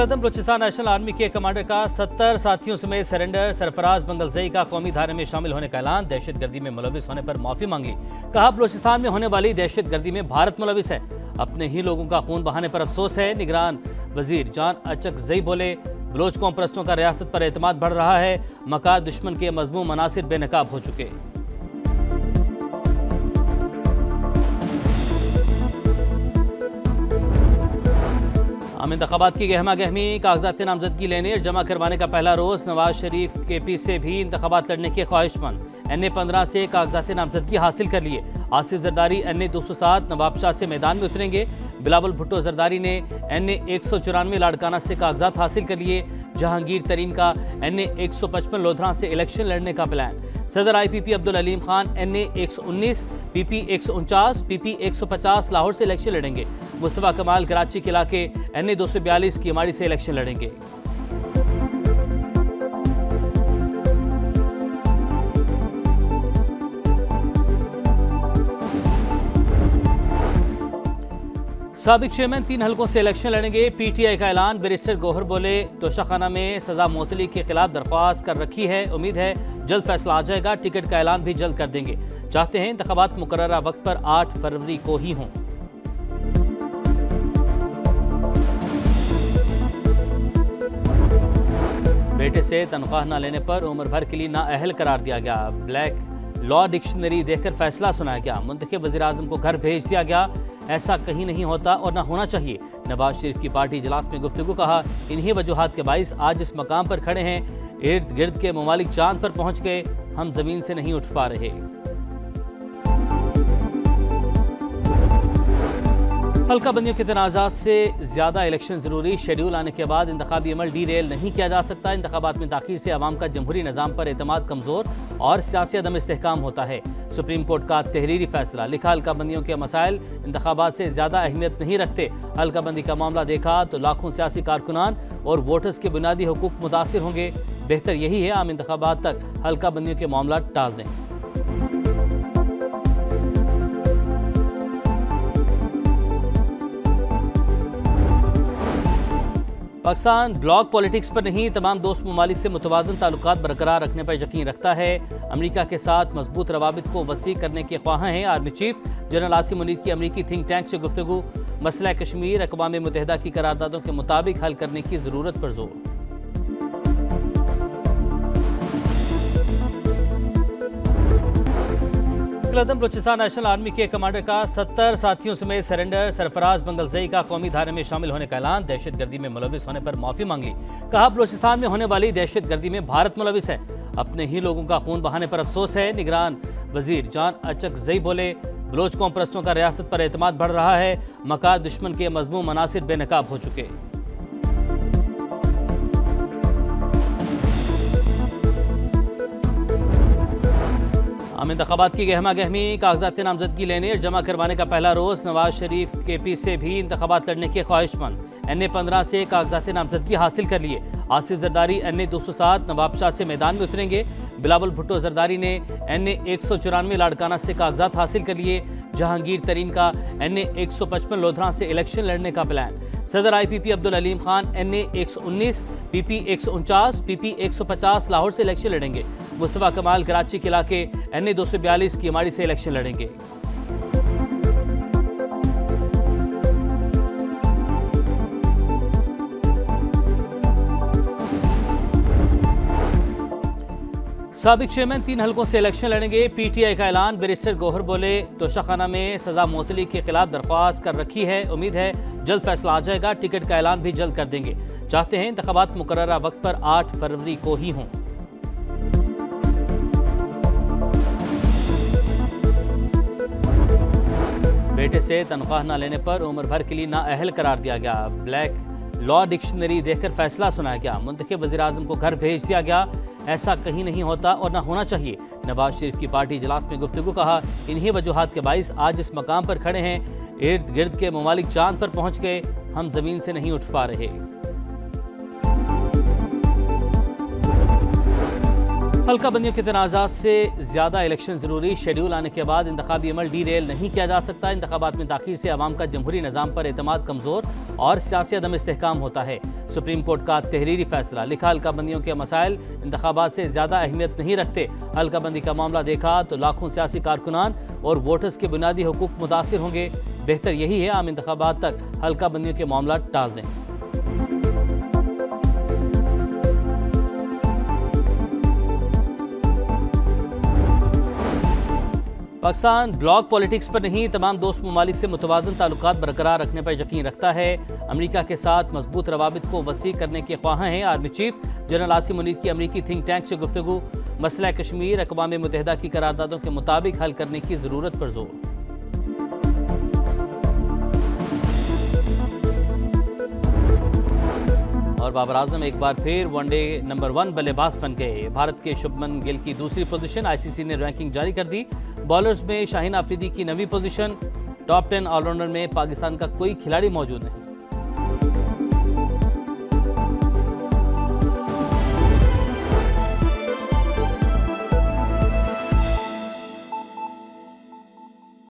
Balochistan national army के commander का 70 साथियों समेत सरेंडर। सरफराज मंगलजई का कौमी धारे में शामिल होने का ऐलान। दहशतगर्दी में मुलविस होने पर माफी मांगी। कहा, बलूचिस्तान में होने वाली दहशतगर्दी में भारत मुलविस है। अपने ही लोगों का खून बहाने पर अफसोस है। निगरान वजीर जान अचकजई बोले, बलोच कौम परस्तों का रियासत पर एतमाद बढ़ रहा है। मकार दुश्मन के मजमूम मनासिर बेनकाब हो चुके। आम इंतखाबात की गहमा गहमी। कागजात नामजदगी लेने और जमा करवाने का पहला रोज। नवाज शरीफ KP से भी इंतखाबात लड़ने के ख्वाहिशमंद। NA 15 से कागजात नामजदगी हासिल कर लिए। आसिफ जरदारी NA 207 नवाबशाह से मैदान में उतरेंगे। बिलावल भुट्टो जरदारी ने NA 194 लाड़काना से कागजात हासिल कर लिए। जहांगीर तरीन का NA 155 लोधरा से इलेक्शन लड़ने का प्लान। सदर IPP Abdul Aleem Khan NA 119 PP 149 PP 150 Lahore से इलेक्शन लड़ेंगे। मुस्तफा कमाल कराची के इलाके NA 242 की अमाड़ी से इलेक्शन लड़ेंगे। साबिक चेयरमैन 3 हलकों से इलेक्शन लड़ेंगे। PTI का ऐलान। बैरिस्टर गौहर बोले, तोशाखाना में सजा मुअत्तली के खिलाफ दरख्वास्त कर रखी है। उम्मीद है जल्द फैसला आ जाएगा। टिकट का ऐलान भी जल्द कर देंगे। चाहते हैं इंतखाबात मुकर्ररा वक्त पर 8 फरवरी को ही हों। बेटे से तनख्वाह न लेने पर उम्र भर के लिए नाअहल करार दिया गया। ब्लैक लॉ डिक्शनरी देखकर फैसला सुनाया गया। मुंतखब वज़ीर-ए-आज़म को घर भेज दिया गया। ऐसा कहीं नहीं होता और न होना चाहिए। नवाज शरीफ की पार्टी इजलास में गुफ्तगू। कहा, इन्हीं वजूहात के बाइस आज इस मकाम पर खड़े हैं। इर्द गिर्द के ममालिक चांद पर पहुंच गए, हम जमीन से नहीं उठ पा रहे। हल्का बंदियों के तनाज़ात से ज्यादा इलेक्शन जरूरी। शेड्यूल आने के बाद इंतखाबी अमल डीरेल नहीं किया जा सकता। इंतखाबात में ताखीर से अवाम का जमहूरी निज़ाम पर एतमाद कमजोर और सियासी अदम इस्तेहकाम होता है। सुप्रीम कोर्ट का तहरीरी फैसला। लिखा, हल्का बंदियों के मसाइल इंतखाबात से ज्यादा अहमियत नहीं रखते। हल्का बंदी का मामला देखा तो लाखों सियासी कारकुनान और वोटर्स के बुनियादी हुकूक मुतासिर होंगे। बेहतर यही है आम इंतखाबात तक हल्का बंदियों के मामला टाल दें। पाकिस्तान ब्लॉक पॉलिटिक्स पर नहीं, तमाम दोस्त ममालिक से मुतवाज़न ताल्लुकात बरकरार रखने पर यकीन रखता है। अमरीका के साथ मजबूत रवाबित को वसी करने के ख्वाह हैं। Army chief general Asim Munir की अमरीकी थिंक टैंक से गुफ्तगू। मसला कश्मीर अक़वाम मुत्तहिदा की करारदादों के मुताबिक हल करने की ज़रूरत पर जोर। बलूचिस्तान नेशनल आर्मी के कमांडर का 70 साथियों समेत सरेंडर। सरफराज मंगलजई का कौमी धारे में शामिल होने का ऐलान। दहशतगर्दी में मुलविस होने पर माफी मांगी। कहा, बलूचिस्तान में होने वाली दहशतगर्दी में भारत मुलविस है। अपने ही लोगों का खून बहाने पर अफसोस है। निगरान वजीर जान अचकजई बोले, बलोच कौम परस्तों का रियासत पर एतमाद बढ़ रहा है। मकार दुश्मन के मजमूम मनासिर बेनकाब हो चुके। आम इंतखाबात की गहमा गहमी। कागजात नामजदगी लेने और जमा करवाने का पहला रोज। नवाज शरीफ KP से भी इंतखाबात लड़ने के ख्वाहिशमंद। NA 15 से कागजात नामजदगी हासिल कर लिए। आसिफ जरदारी NA 207 नवाबशाह से मैदान में उतरेंगे। बिलावल भुट्टो जरदारी ने NA 194 लाड़काना से कागजात हासिल कर लिए। जहांगीर तरीन का NA 155 लोधरा से इलेक्शन लड़ने का प्लान। सदर IPP Abdul Aleem Khan NA 119 PP 149 PP 150 Lahore से इलेक्शन लड़ेंगे। मुस्तफा कमाल कराची के इलाके NA 242 की अमाड़ी से इलेक्शन लड़ेंगे। साबिक चेयरमैन 3 हलकों से इलेक्शन लड़ेंगे। PTI का ऐलान। बैरिस्टर गौहर बोले, तोशाखाना में सजा मुअत्तली के खिलाफ दरख्वास्त कर रखी है। उम्मीद है जल्द फैसला आ जाएगा। टिकट का ऐलान भी जल्द कर देंगे। चाहते हैं इंतखाबात मुकर्ररा वक्त पर 8 फरवरी को ही हों। बेटे से तनख्वाह न लेने पर उम्र भर के लिए नाअहल करार दिया गया। ब्लैक लॉ डिक्शनरी देखकर फैसला सुनाया गया। मुंतखब वज़ीर-ए-आज़म को घर भेज दिया गया। ऐसा कहीं नहीं होता और न होना चाहिए। नवाज शरीफ की पार्टी इजलास में गुफ्तगू। कहा, इन्हीं वजूहात के बाइस आज इस मकाम पर खड़े हैं। इर्द गिर्द के ममालिक चांद पर पहुंच गए, हम जमीन से नहीं उठ पा रहे। हल्का बंदियों के तनाज़ात से ज़्यादा इलेक्शन ज़रूरी, शेड्यूल आने के बाद इंतखाबी अमल डीरेल नहीं किया जा सकता। इंतखाबात में ताख़ीर से अवाम का जमहूरी निज़ाम पर एतमाद कमज़ोर और सियासी अदम इस्तेहकाम होता है। सुप्रीम कोर्ट का तहरीरी फैसला, लिखा हल्का बंदियों के मसाइल इंतखाबात से ज़्यादा अहमियत नहीं रखते। हल्का बंदी का मामला देखा तो लाखों सियासी कारकुनान और वोटर्स के बुनियादी हुकूक मुतासिर होंगे। बेहतर यही है आम इंतखाबात तक हल्का बंदियों के मामला टाल दें। पाकिस्तान ब्लॉक पॉलिटिक्स पर नहीं, तमाम दोस्त ममालिक से मुतवाज़न ताल्लुकात बरकरार रखने पर यकीन रखता है। अमरीका के साथ मजबूत रवाबित को वसी करने के ख्वाह हैं army chief general Asim Munir की अमरीकी थिंक टैंक से गुफ्तगू। मसला कश्मीर अक़वाम मुत्तहिदा की करारदादों के मुताबिक हल करने की ज़रूरत पर जोर। और बाबर आजम एक बार फिर वनडे नंबर 1 बल्लेबाज बन गए। भारत के शुभमन गिल की दूसरी पोजीशन, आईसीसी ने रैंकिंग जारी कर दी। बॉलर्स में शाहीन आफरीदी की 9वीं पोजीशन। टॉप 10 ऑलराउंडर में पाकिस्तान का कोई खिलाड़ी मौजूद नहीं।